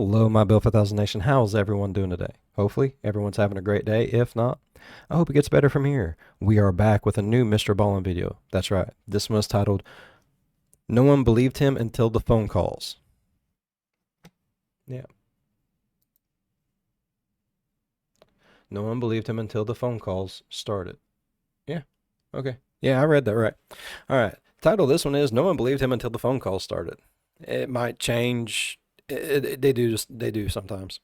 Hello, my Bill 5000 Nation. How's everyone doing today? Hopefully, everyone's having a great day. If not, I hope it gets better from here. We are back with a new MrBallen video. That's right. This one is titled, No One Believed Him Until the Phone Calls. Yeah. No one believed him until the phone calls started. Yeah. Okay. Yeah, I read that right. All right. Title of this one is No One Believed Him Until the Phone Calls Started. It might change. They do sometimes.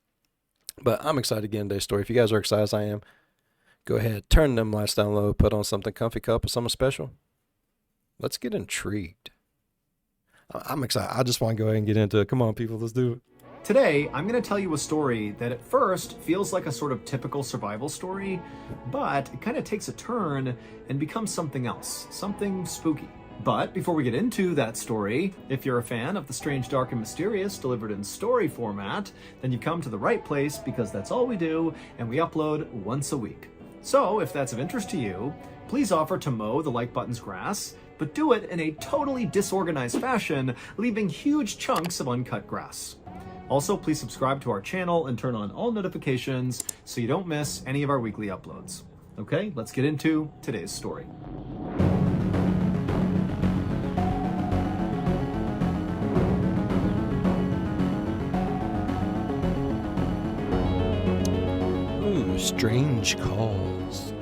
But I'm excited to get into today's story. If you guys are excited as I am, go ahead, turn them lights down low, put on something comfy, cup or something special. Let's get intrigued. I'm excited. I just want to go ahead and get into it. Come on, people, let's do it. Today, I'm going to tell you a story that at first feels like a sort of typical survival story, but it kind of takes a turn and becomes something else, something spooky. But before we get into that story, if you're a fan of the strange, dark, and mysterious delivered in story format, then you've come to the right place because that's all we do, and we upload once a week. So if that's of interest to you, please offer to mow the like button's grass, but do it in a totally disorganized fashion, leaving huge chunks of uncut grass. Also, please subscribe to our channel and turn on all notifications so you don't miss any of our weekly uploads. Okay, let's get into today's story. Ooh, strange calls.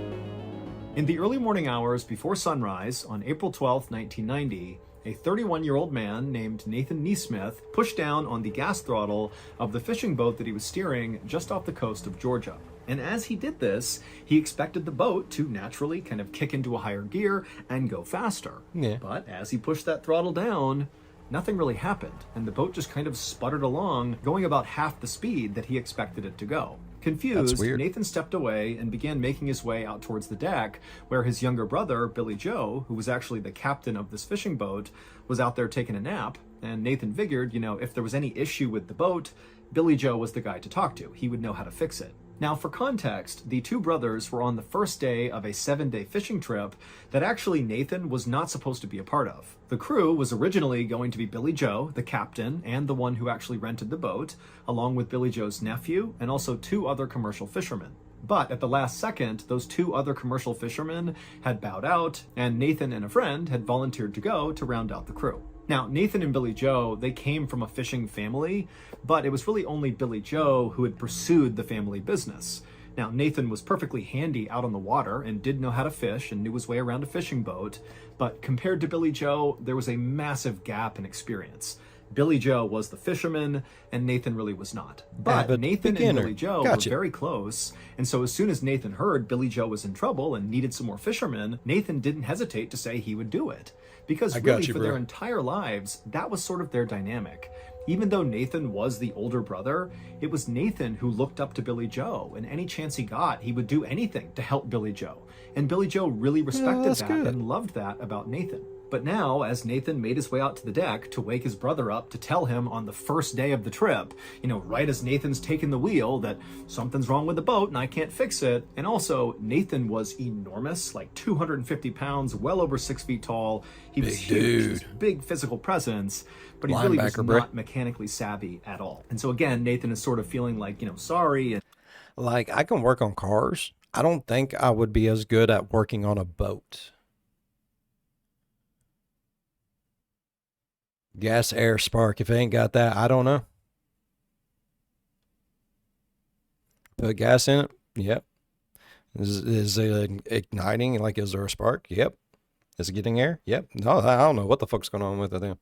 In the early morning hours before sunrise on April 12, 1990, a 31-year-old man named Nathan Neesmith pushed down on the gas throttle of the fishing boat that he was steering just off the coast of Georgia. And as he did this, he expected the boat to naturally kind of kick into a higher gear and go faster. Yeah. But as he pushed that throttle down, nothing really happened, and the boat just kind of sputtered along, going about half the speed that he expected it to go. Confused, Nathan stepped away and began making his way out towards the deck, where his younger brother, Billy Joe, who was actually the captain of this fishing boat, was out there taking a nap. And Nathan figured, if there was any issue with the boat, Billy Joe was the guy to talk to. He would know how to fix it. Now, for context, the two brothers were on the first day of a 7-day fishing trip that actually Nathan was not supposed to be a part of. The crew was originally going to be Billy Joe, the captain, and the one who actually rented the boat, along with Billy Joe's nephew, and also 2 other commercial fishermen. But at the last second, those 2 other commercial fishermen had bowed out, and Nathan and a friend had volunteered to go to round out the crew. Now, Nathan and Billy Joe, they came from a fishing family, but it was really only Billy Joe who had pursued the family business. Now, Nathan was perfectly handy out on the water and did know how to fish and knew his way around a fishing boat, but compared to Billy Joe, there was a massive gap in experience. Billy Joe was the fisherman, and Nathan really was not. But Nathan and Billy Joe were very close, and so as soon as Nathan heard Billy Joe was in trouble and needed some more fishermen, Nathan didn't hesitate to say he would do it. Because really, for their entire lives, that was sort of their dynamic. Even though Nathan was the older brother, it was Nathan who looked up to Billy Joe, and any chance he got, he would do anything to help Billy Joe. And Billy Joe really respected that and loved that about Nathan. But now, as Nathan made his way out to the deck to wake his brother up to tell him on the first day of the trip, right as Nathan's taking the wheel, that something's wrong with the boat and I can't fix it. And also, Nathan was enormous, like 250 pounds, well over 6 feet tall. He was huge, this big physical presence, but he really was not mechanically savvy at all. And so again, Nathan is sort of feeling like, sorry. Like, I can work on cars. I don't think I would be as good at working on a boat. Gas, air, spark. If it ain't got that, I don't know. Put gas in it. Yep. Is it igniting? Like, is there a spark? Yep. Is it getting air? Yep. No, I don't know what the fuck's going on with it then.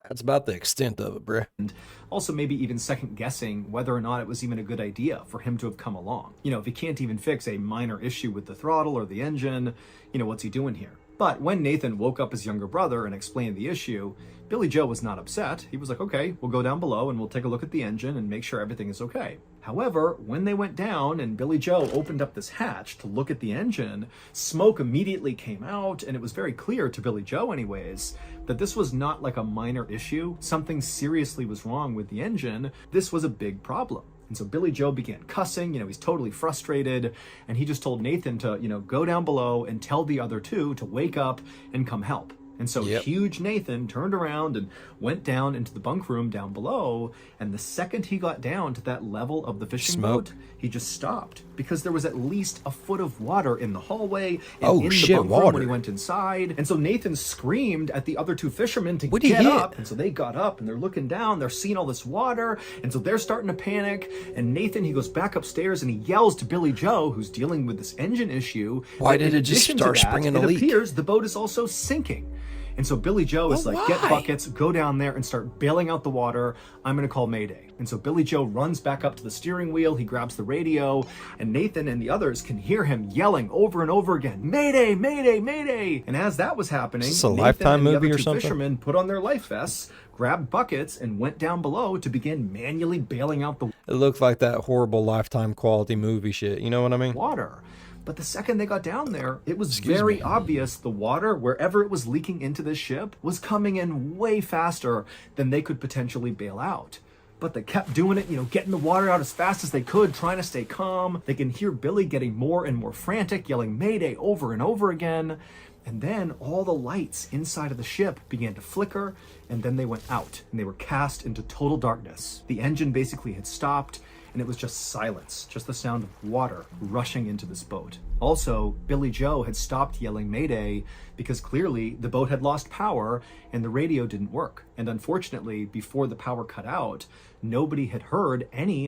That's about the extent of it, bruh. And also maybe even second guessing whether or not it was even a good idea for him to have come along. If he can't even fix a minor issue with the throttle or the engine, what's he doing here? But when Nathan woke up his younger brother and explained the issue, Billy Joe was not upset. He was like, okay, we'll go down below and we'll take a look at the engine and make sure everything is okay. However, when they went down and Billy Joe opened up this hatch to look at the engine, smoke immediately came out, and it was very clear to Billy Joe anyways, that this was not like a minor issue. Something seriously was wrong with the engine. This was a big problem. And so Billy Joe began cussing, he's totally frustrated, and he just told Nathan to, go down below and tell the other 2 to wake up and come help. And so huge Nathan turned around and went down into the bunk room down below. And the second he got down to that level of the fishing boat, he just stopped because there was at least a foot of water in the hallway and in the bunk room when he went inside. And so Nathan screamed at the other two fishermen to get up. And so they got up and they're looking down. They're seeing all this water. And so they're starting to panic. And Nathan, he goes back upstairs and he yells to Billy Joe, who's dealing with this engine issue. Why did it just start springing a leak? It appears the boat is also sinking. And so Billy Joe is like, get buckets, go down there and start bailing out the water. I'm going to call Mayday. And so Billy Joe runs back up to the steering wheel. He grabs the radio, and Nathan and the others can hear him yelling over and over again, Mayday, Mayday, Mayday. And as that was happening, is this a Nathan Lifetime and the movie other or two something? fishermen put on their life vests, grabbed buckets, and went down below to begin manually bailing out the It looked like that horrible Lifetime quality movie shit. You know what I mean? water. But the second they got down there, it was very obvious the water, wherever it was leaking into this ship, was coming in way faster than they could potentially bail out. But they kept doing it, getting the water out as fast as they could, trying to stay calm. They can hear Billy getting more and more frantic, yelling Mayday over and over again. And then all the lights inside of the ship began to flicker, and then they went out, and they were cast into total darkness. The engine basically had stopped, and it was just silence, just the sound of water rushing into this boat. Also, Billy Joe had stopped yelling Mayday because clearly the boat had lost power and the radio didn't work. And unfortunately, before the power cut out, nobody had heard any.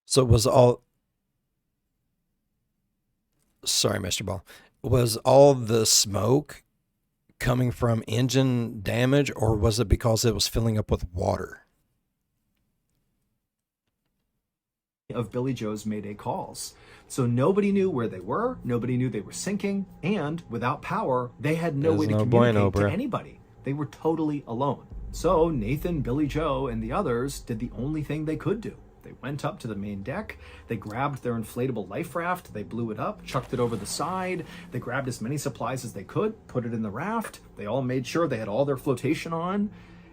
So it was all... Sorry, Mr. Ball. Was all the smoke coming from engine damage, or was it because it was filling up with water? Of Billy Joe's Mayday calls. So nobody knew where they were, nobody knew they were sinking, and without power, they had no way to communicate to anybody. They were totally alone. So Nathan, Billy Joe, and the others did the only thing they could do. They went up to the main deck, they grabbed their inflatable life raft, they blew it up, chucked it over the side, they grabbed as many supplies as they could, put it in the raft, they all made sure they had all their flotation on,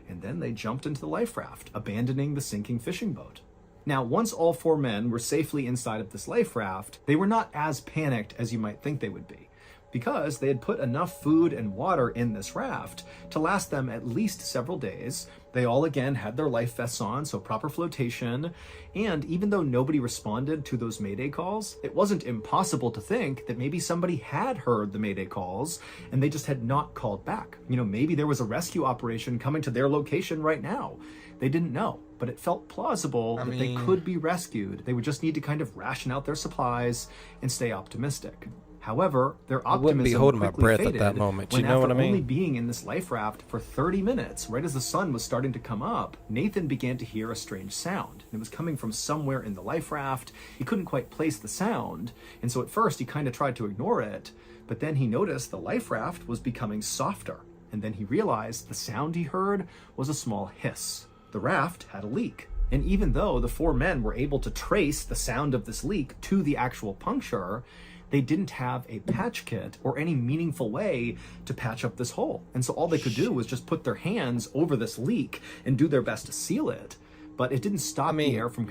and then they jumped into the life raft, abandoning the sinking fishing boat. Now, once all four men were safely inside of this life raft, they were not as panicked as you might think they would be, because they had put enough food and water in this raft to last them at least several days. They all again had their life vests on, so proper flotation, and even though nobody responded to those Mayday calls, it wasn't impossible to think that maybe somebody had heard the Mayday calls and they just had not called back. Maybe there was a rescue operation coming to their location right now. They didn't know, but it felt plausible that they could be rescued. They would just need to kind of ration out their supplies and stay optimistic. However, their optimism holding my quickly breath faded at that moment. when You know what I after mean? only being in this life raft for 30 minutes, right as the sun was starting to come up, Nathan began to hear a strange sound. It was coming from somewhere in the life raft. He couldn't quite place the sound, and so at first he kind of tried to ignore it, but then he noticed the life raft was becoming softer, and then he realized the sound he heard was a small hiss. The raft had a leak. And even though the four men were able to trace the sound of this leak to the actual puncture, they didn't have a patch kit or any meaningful way to patch up this hole. And so all they could do was just put their hands over this leak and do their best to seal it. But it didn't stop the air from...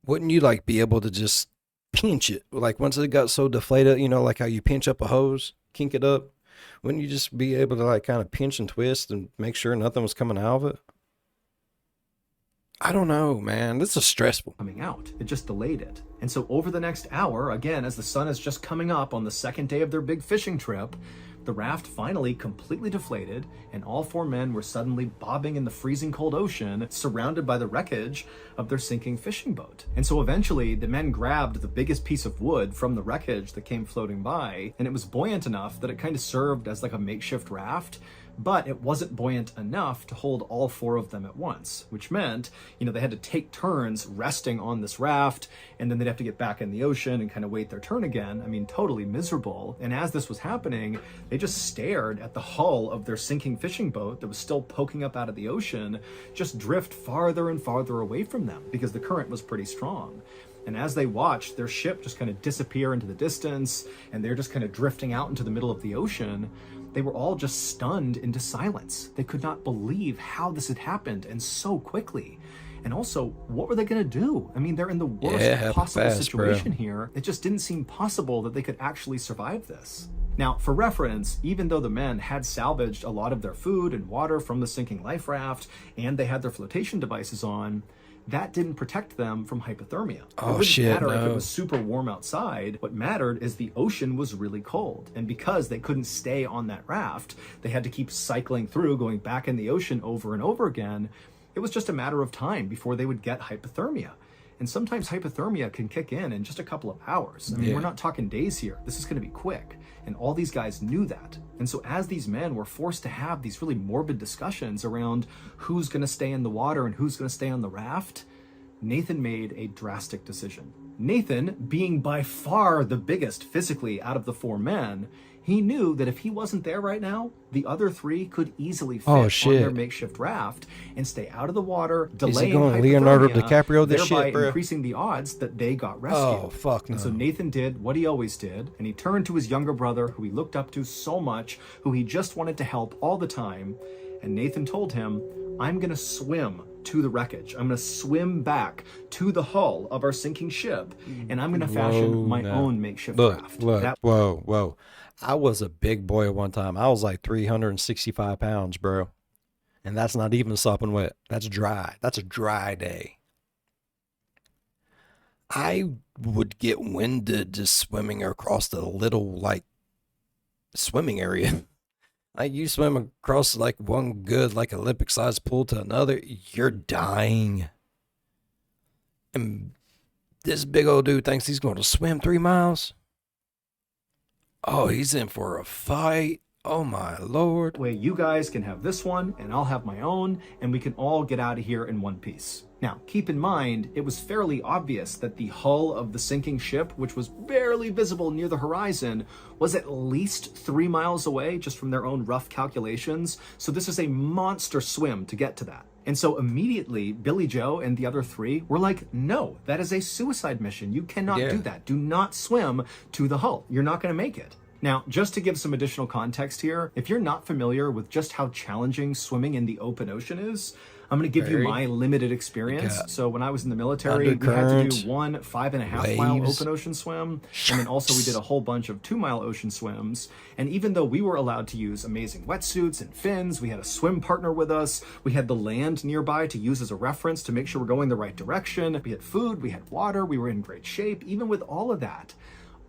Wouldn't you be able to just pinch it? Like once it got so deflated, like how you pinch up a hose, kink it up. Wouldn't you just be able to kind of pinch and twist and make sure nothing was coming out of it? I don't know, man. This is stressful. Coming out. It just delayed it. And so over the next hour, again, as the sun is just coming up on the second day of their big fishing trip, the raft finally completely deflated, and all four men were suddenly bobbing in the freezing cold ocean, surrounded by the wreckage of their sinking fishing boat. And so eventually, the men grabbed the biggest piece of wood from the wreckage that came floating by, and it was buoyant enough that it kind of served as like a makeshift raft, but it wasn't buoyant enough to hold all four of them at once, which meant, they had to take turns resting on this raft, and then they'd have to get back in the ocean and kind of wait their turn again. Totally miserable. And as this was happening, they just stared at the hull of their sinking fishing boat that was still poking up out of the ocean, just drift farther and farther away from them because the current was pretty strong. And as they watched their ship just kind of disappear into the distance, and they're just kind of drifting out into the middle of the ocean, they were all just stunned into silence. They could not believe how this had happened and so quickly. And also, what were they going to do? They're in the worst possible situation here. It just didn't seem possible that they could actually survive this. Now, for reference, even though the men had salvaged a lot of their food and water from the sinking life raft, and they had their flotation devices on, that didn't protect them from hypothermia. Oh, it wouldn't shit, matter if no. it was super warm outside. What mattered is the ocean was really cold. And because they couldn't stay on that raft, they had to keep cycling through, going back in the ocean over and over again. It was just a matter of time before they would get hypothermia. And sometimes hypothermia can kick in just a couple of hours. I mean, we're not talking days here. This is going to be quick. And all these guys knew that. And so as these men were forced to have these really morbid discussions around who's going to stay in the water and who's going to stay on the raft, Nathan made a drastic decision. Nathan, being by far the biggest physically out of the four men, he knew that if he wasn't there right now, the other three could easily fit on their makeshift raft and stay out of the water, delaying hypothermia, Leonardo DiCaprio this thereby shit, bro? increasing the odds that they got rescued. Oh, fuck no. And so Nathan did what he always did, and he turned to his younger brother, who he looked up to so much, who he just wanted to help all the time, and Nathan told him, I'm going to swim to the wreckage. I'm going to swim back to the hull of our sinking ship, and I'm going to fashion my own makeshift raft. Whoa. I was a big boy at one time. I was like 365 pounds, bro. And that's not even sopping wet. That's dry. That's a dry day. I would get winded just swimming across the little, like, swimming area. Like, you swim across, like, one good, like, Olympic-sized pool to another, you're dying. And this big old dude thinks he's going to swim 3 miles. Oh, he's in for a fight. Oh, my Lord. Way you guys can have this one, and I'll have my own, and we can all get out of here in one piece. Now, keep in mind, it was fairly obvious that the hull of the sinking ship, which was barely visible near the horizon, was at least 3 miles away, just from their own rough calculations. So this is a monster swim to get to that. And so immediately, Billy Joe and the other three were like, no, that is a suicide mission. You cannot do that. Do not swim to the hull. You're not going to make it. Now, just to give some additional context here, if you're not familiar with just how challenging swimming in the open ocean is, I'm going to give you my limited experience. So when I was in the military, we had to do one 5.5 mile open ocean swim. And then also we did a whole bunch of 2 mile ocean swims. And even though we were allowed to use amazing wetsuits and fins, we had a swim partner with us. We had the land nearby to use as a reference to make sure we're going the right direction. We had food, we had water, we were in great shape. Even with all of that,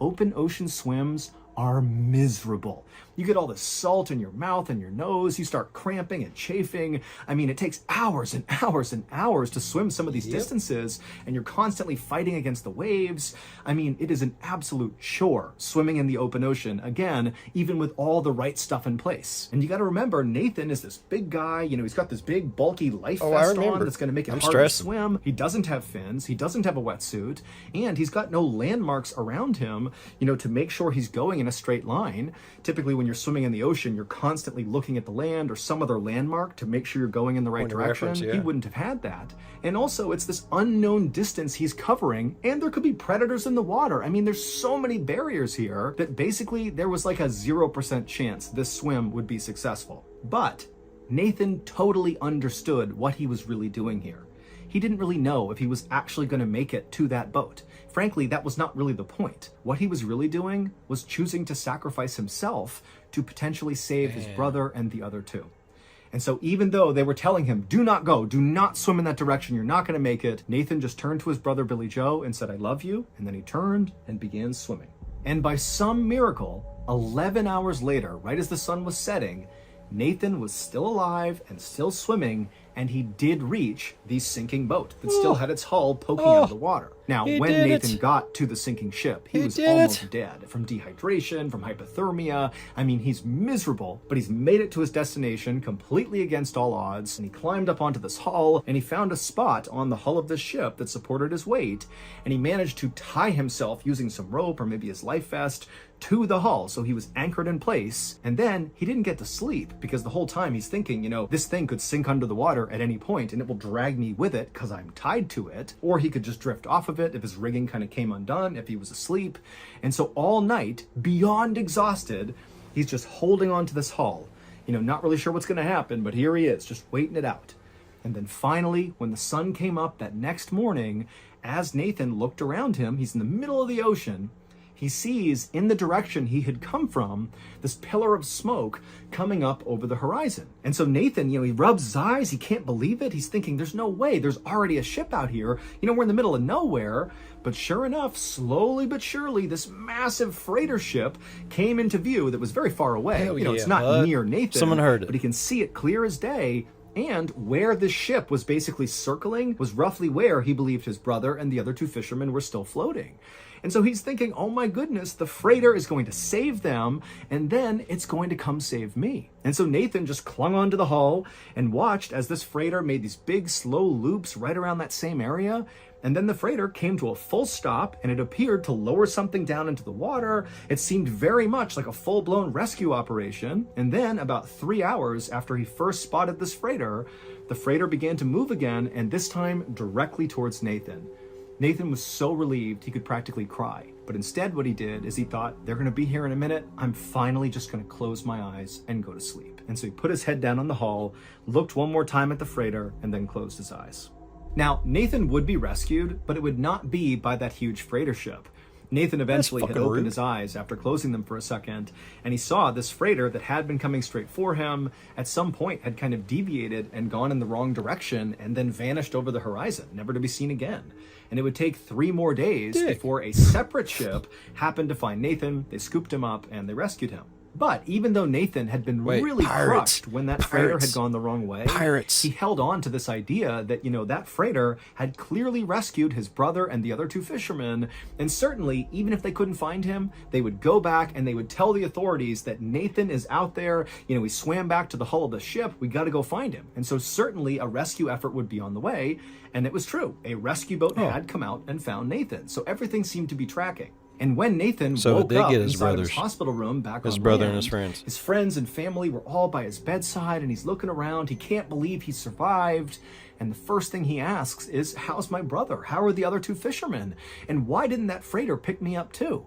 open ocean swims are miserable. You get all the salt in your mouth and your nose, you start cramping and chafing. I mean, it takes hours and hours and hours to swim some of these distances, and you're constantly fighting against the waves. I mean, it is an absolute chore swimming in the open ocean, again, even with all the right stuff in place. And you gotta remember, Nathan is this big guy, you know, he's got this big bulky life vest on that's gonna make it hard to swim. He doesn't have fins, he doesn't have a wetsuit, and he's got no landmarks around him, you know, to make sure he's going in a straight line. Typically when you're swimming in the ocean, you're constantly looking at the land or some other landmark to make sure you're going in the right direction. He wouldn't have had that. And also, it's this unknown distance he's covering, and there could be predators in the water. I mean, there's so many barriers here that basically there was like a 0% chance this swim would be successful. But Nathan totally understood what he was really doing here. He didn't really know if he was actually going to make it to that boat. Frankly, that was not really the point. What he was really doing was choosing to sacrifice himself to potentially save his brother and the other two. And so even though they were telling him, do not go, do not swim in that direction, you're not going to make it, Nathan just turned to his brother Billy Joe and said, I love you. And then he turned and began swimming. And by some miracle, 11 hours later, right as the sun was setting, Nathan was still alive and still swimming, and he did reach the sinking boat that still had its hull poking out of the water. Now, when Nathan got to the sinking ship, he was almost dead from dehydration, from hypothermia. I mean, he's miserable, but he's made it to his destination completely against all odds, and he climbed up onto this hull, and he found a spot on the hull of the ship that supported his weight, and he managed to tie himself using some rope or maybe his life vest to the hull, so he was anchored in place. And then he didn't get to sleep because the whole time he's thinking, you know, this thing could sink under the water at any point and it will drag me with it because I'm tied to it, or he could just drift off of it if his rigging kind of came undone, if he was asleep. And so all night, beyond exhausted, he's just holding on to this hull, you know, not really sure what's going to happen, but here he is, just waiting it out. And then finally, when the sun came up that next morning, as Nathan looked around him, he's in the middle of the ocean, he sees in the direction he had come from this pillar of smoke coming up over the horizon. And so Nathan, he rubs his eyes. He can't believe it. He's thinking, there's no way. There's already a ship out here. We're in the middle of nowhere. But sure enough, slowly but surely, this massive freighter ship came into view that was very far away. It's not near Nathan. Someone heard it. But he can see it clear as day. And where this ship was basically circling was roughly where he believed his brother and the other two fishermen were still floating. And so he's thinking, oh my goodness, the freighter is going to save them, and then it's going to come save me. And so Nathan just clung onto the hull and watched as this freighter made these big, slow loops right around that same area. And then the freighter came to a full stop, and it appeared to lower something down into the water. It seemed very much like a full-blown rescue operation. And then, about 3 hours after he first spotted this freighter, the freighter began to move again, and this time directly towards Nathan. Nathan was so relieved he could practically cry. But instead what he did is he thought, they're going to be here in a minute. I'm finally just going to close my eyes and go to sleep. And so he put his head down on the hull, looked one more time at the freighter, and then closed his eyes. Now, Nathan would be rescued, but it would not be by that huge freighter ship. Nathan eventually had opened his eyes after closing them for a second, and he saw this freighter that had been coming straight for him at some point had kind of deviated and gone in the wrong direction and then vanished over the horizon, never to be seen again. And it would take 3 more days before a separate ship happened to find Nathan. They scooped him up and they rescued him. But even though Nathan had been really crushed when that freighter had gone the wrong way, he held on to this idea that, that freighter had clearly rescued his brother and the other two fishermen. And certainly, even if they couldn't find him, they would go back and they would tell the authorities that Nathan is out there. He swam back to the hull of the ship. We got to go find him. And so certainly a rescue effort would be on the way. And it was true. A rescue boat had come out and found Nathan. So everything seemed to be tracking. And when Nathan woke up inside of his hospital room back on land, and his friends and family were all by his bedside, and he's looking around. He can't believe he survived. And the first thing he asks is, how's my brother? How are the other two fishermen? And why didn't that freighter pick me up too?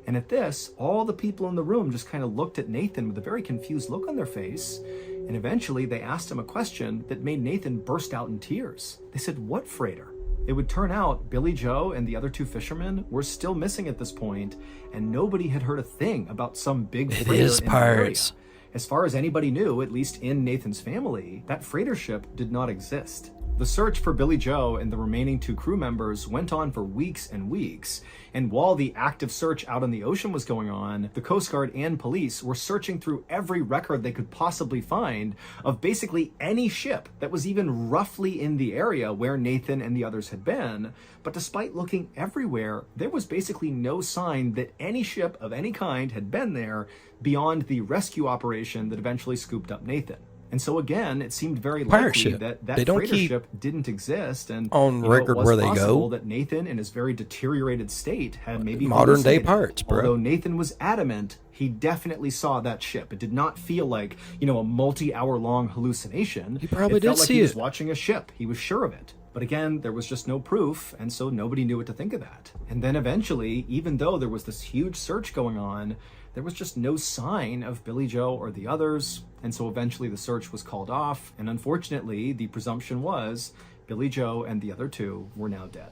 And at this, all the people in the room just kind of looked at Nathan with a very confused look on their face. And eventually they asked him a question that made Nathan burst out in tears. They said, what freighter? It would turn out Billy Joe and the other two fishermen were still missing at this point, and nobody had heard a thing about some big freighter in the area. As far as anybody knew, at least in Nathan's family, that freighter ship did not exist. The search for Billy Joe and the remaining 2 crew members went on for weeks and weeks, and while the active search out on the ocean was going on, the Coast Guard and police were searching through every record they could possibly find of basically any ship that was even roughly in the area where Nathan and the others had been. But despite looking everywhere, there was basically no sign that any ship of any kind had been there beyond the rescue operation that eventually scooped up Nathan. And so again, it seemed very likely that freighter ship didn't exist, and on record it was where they possible go. That Nathan, in his very deteriorated state, had maybe modern day hallucinated. pirates, bro. Although Nathan was adamant, he definitely saw that ship. It did not feel like a multi-hour long hallucination. He probably it felt did like see he was it. watching a ship. He was sure of it. But again, there was just no proof, and so nobody knew what to think of that. And then eventually, even though there was this huge search going on, there was just no sign of Billy Joe or the others, and so eventually the search was called off, and unfortunately, the presumption was Billy Joe and the other 2 were now dead.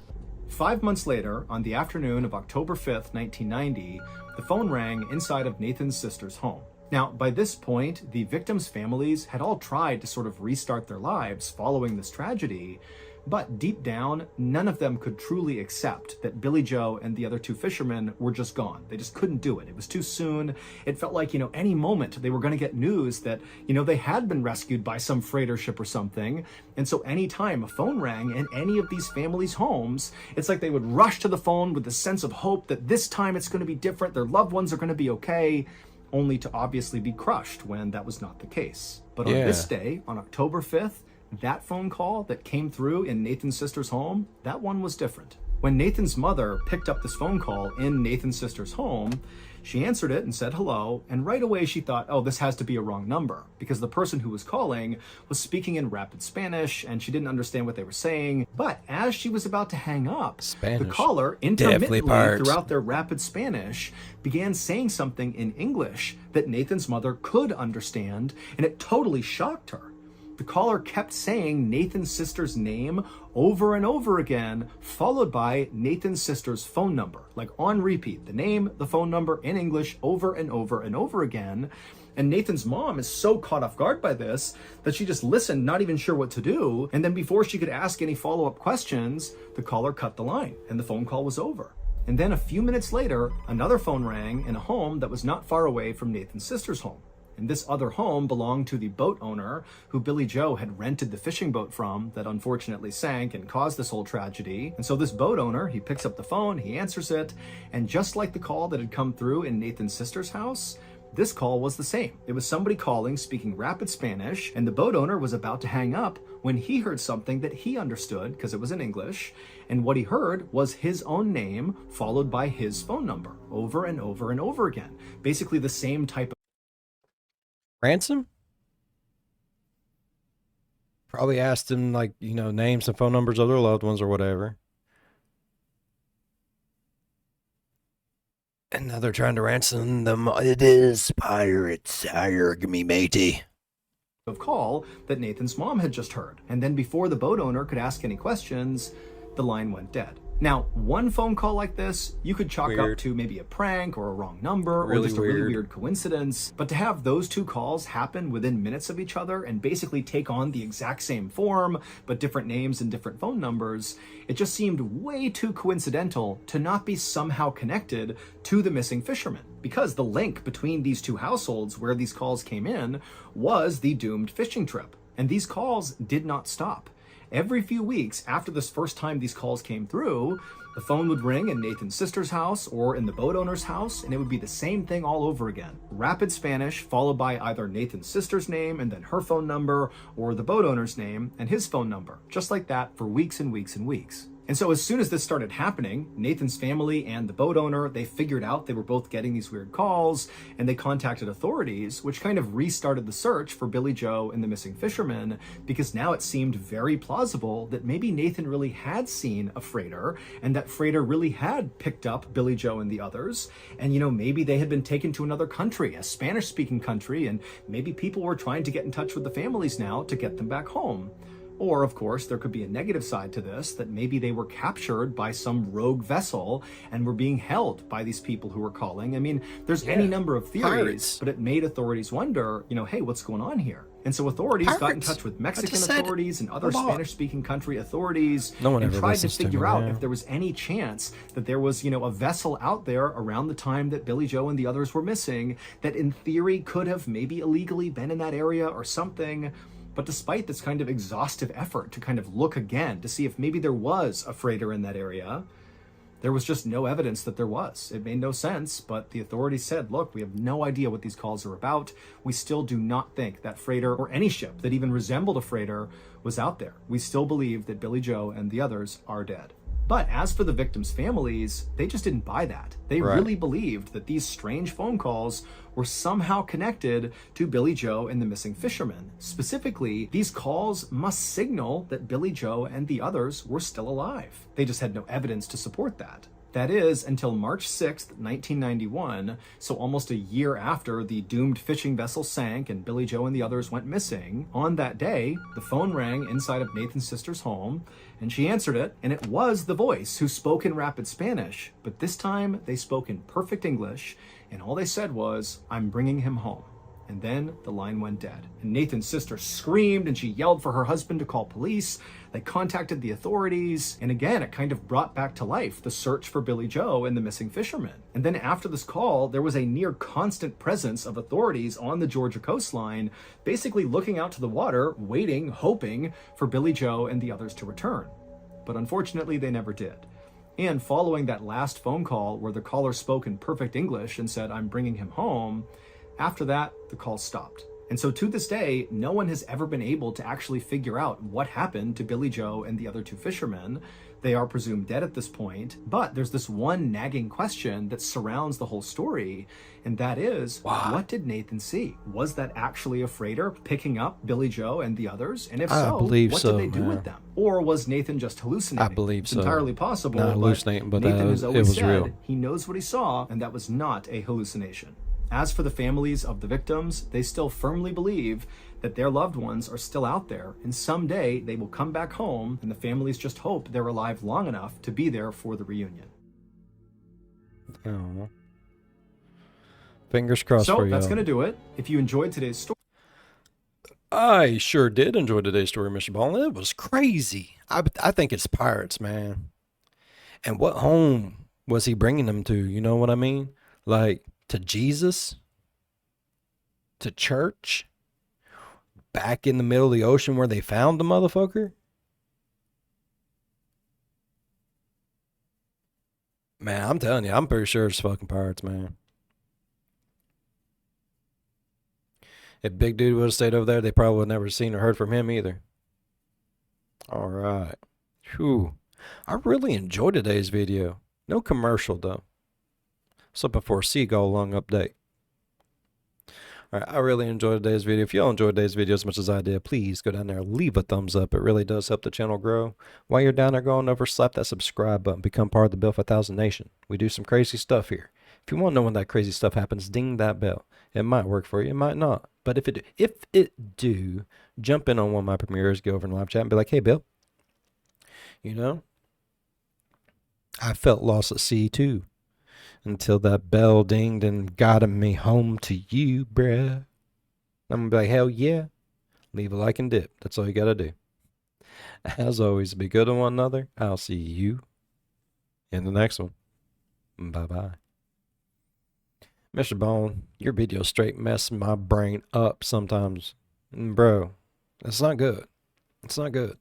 5 months later, on the afternoon of October 5th, 1990, the phone rang inside of Nathan's sister's home. Now, by this point, the victims' families had all tried to sort of restart their lives following this tragedy, but deep down, none of them could truly accept that Billy Joe and the other 2 fishermen were just gone. They just couldn't do it. It was too soon. It felt like, any moment they were going to get news that, they had been rescued by some freighter ship or something. And so anytime a phone rang in any of these families' homes, it's like they would rush to the phone with the sense of hope that this time it's going to be different. Their loved ones are going to be okay, only to obviously be crushed when that was not the case. But on this day, on October 5th, that phone call that came through in Nathan's sister's home, that one was different. When Nathan's mother picked up this phone call in Nathan's sister's home, she answered it and said hello, and right away she thought, oh, this has to be a wrong number, because the person who was calling was speaking in rapid Spanish, and she didn't understand what they were saying. But as she was about to hang up, the caller, intermittently throughout their rapid Spanish, began saying something in English that Nathan's mother could understand, and it totally shocked her. The caller kept saying Nathan's sister's name over and over again, followed by Nathan's sister's phone number, like on repeat, the name, the phone number in English over and over and over again. And Nathan's mom is so caught off guard by this that she just listened, not even sure what to do. And then before she could ask any follow-up questions, the caller cut the line and the phone call was over. And then a few minutes later, another phone rang in a home that was not far away from Nathan's sister's home. And this other home belonged to the boat owner who Billy Joe had rented the fishing boat from that unfortunately sank and caused this whole tragedy. And so this boat owner, he picks up the phone, he answers it, and just like the call that had come through in Nathan's sister's house, this call was the same. It was somebody calling, speaking rapid Spanish, and the boat owner was about to hang up when he heard something that he understood because it was in English. And what he heard was his own name followed by his phone number over and over and over again. Basically the same type of ransom? Probably asked him, like, you know, names and phone numbers of their loved ones or whatever. And now they're trying to ransom them. It is pirates. Give me matey. Of call that Nathan's mom had just heard. And then before the boat owner could ask any questions, the line went dead. Now, one phone call like this, you could chalk up to maybe a prank or a wrong number or just a really weird coincidence. But to have those two calls happen within minutes of each other and basically take on the exact same form, but different names and different phone numbers, it just seemed way too coincidental to not be somehow connected to the missing fisherman. Because the link between these two households where these calls came in was the doomed fishing trip. And these calls did not stop. Every few weeks after this first time these calls came through, the phone would ring in Nathan's sister's house or in the boat owner's house, and it would be the same thing all over again. Rapid Spanish followed by either Nathan's sister's name and then her phone number, or the boat owner's name and his phone number. Just like that for weeks and weeks and weeks. And so as soon as this started happening, Nathan's family and the boat owner, they figured out they were both getting these weird calls, and they contacted authorities, which kind of restarted the search for Billy Joe and the missing fisherman, because now it seemed very plausible that maybe Nathan really had seen a freighter, and that freighter really had picked up Billy Joe and the others, and, you know, maybe they had been taken to another country, a Spanish-speaking country, and maybe people were trying to get in touch with the families now to get them back home. Or, of course, there could be a negative side to this, that maybe they were captured by some rogue vessel and were being held by these people who were calling. I mean, there's any number of theories, but it made authorities wonder, you know, hey, what's going on here? And so authorities got in touch with Mexican authorities and other Spanish-speaking country authorities and tried to figure out if there was any chance that there was, you know, a vessel out there around the time that Billy Joe and the others were missing that in theory could have maybe illegally been in that area or something. But despite this kind of exhaustive effort to kind of look again to see if maybe there was a freighter in that area, there was just no evidence that there was. It made no sense, but the authorities said, look, we have no idea what these calls are about. We still do not think that freighter or any ship that even resembled a freighter was out there. We still believe that Billy Joe and the others are dead. But as for the victims' families, they just didn't buy that. They really believed that these strange phone calls were somehow connected to Billy Joe and the missing fisherman. Specifically, these calls must signal that Billy Joe and the others were still alive. They just had no evidence to support that. That is, until March 6th, 1991, so almost a year after the doomed fishing vessel sank and Billy Joe and the others went missing. On that day, the phone rang inside of Nathan's sister's home, and she answered it, and it was the voice who spoke in rapid Spanish, but this time they spoke in perfect English, and all they said was, "I'm bringing him home." And then the line went dead. And Nathan's sister screamed and she yelled for her husband to call police. They contacted the authorities. And again, it kind of brought back to life the search for Billy Joe and the missing fisherman. And then after this call, there was a near constant presence of authorities on the Georgia coastline, basically looking out to the water, waiting, hoping for Billy Joe and the others to return. But unfortunately, they never did. And following that last phone call where the caller spoke in perfect English and said, "I'm bringing him home," after that, the call stopped. And so to this day, no one has ever been able to actually figure out what happened to Billy Joe and the other two fishermen. They are presumed dead at this point, but there's this one nagging question that surrounds the whole story, and that is, what did Nathan see? Was that actually a freighter picking up Billy Joe and the others? And if so, what did they do with them? Or was Nathan just hallucinating? I believe it's so. entirely possible. Not hallucinating, but Nathan has always it was said real. he knows what he saw, and that was not a hallucination. As for the families of the victims, they still firmly believe that their loved ones are still out there, and someday they will come back home, and the families just hope they're alive long enough to be there for the reunion. Oh. Fingers crossed for you. So that's going to do it. If you enjoyed today's story, I sure did enjoy today's story, Mr. Ball. It was crazy. I think it's pirates, man. And what home was he bringing them to? You know what I mean? Like, to Jesus? To church? Back in the middle of the ocean where they found the motherfucker? Man, I'm telling you, I'm pretty sure it's fucking pirates, man. If Big Dude would have stayed over there, they probably would have never seen or heard from him either. All right. Whew. I really enjoyed today's video. No commercial, though. So before Seagull long update. Alright, I really enjoyed today's video. If y'all enjoyed today's video as much as I did, please go down there, leave a thumbs up. It really does help the channel grow. While you're down there going over, slap that subscribe button. Become part of the Build 5000 Nation. We do some crazy stuff here. If you want to know when that crazy stuff happens, ding that bell. It might work for you, it might not. But if it do, jump in on one of my premieres, go over in live chat and be like, hey, Bill, you know, I felt lost at sea too. Until that bell dinged and guided me home to you, bruh. I'm gonna be like, hell yeah. Leave a like and dip. That's all you gotta do. As always, be good to one another. I'll see you in the next one. Bye-bye. MrBallen, your videos straight mess my brain up sometimes. Bro, that's not good. It's not good.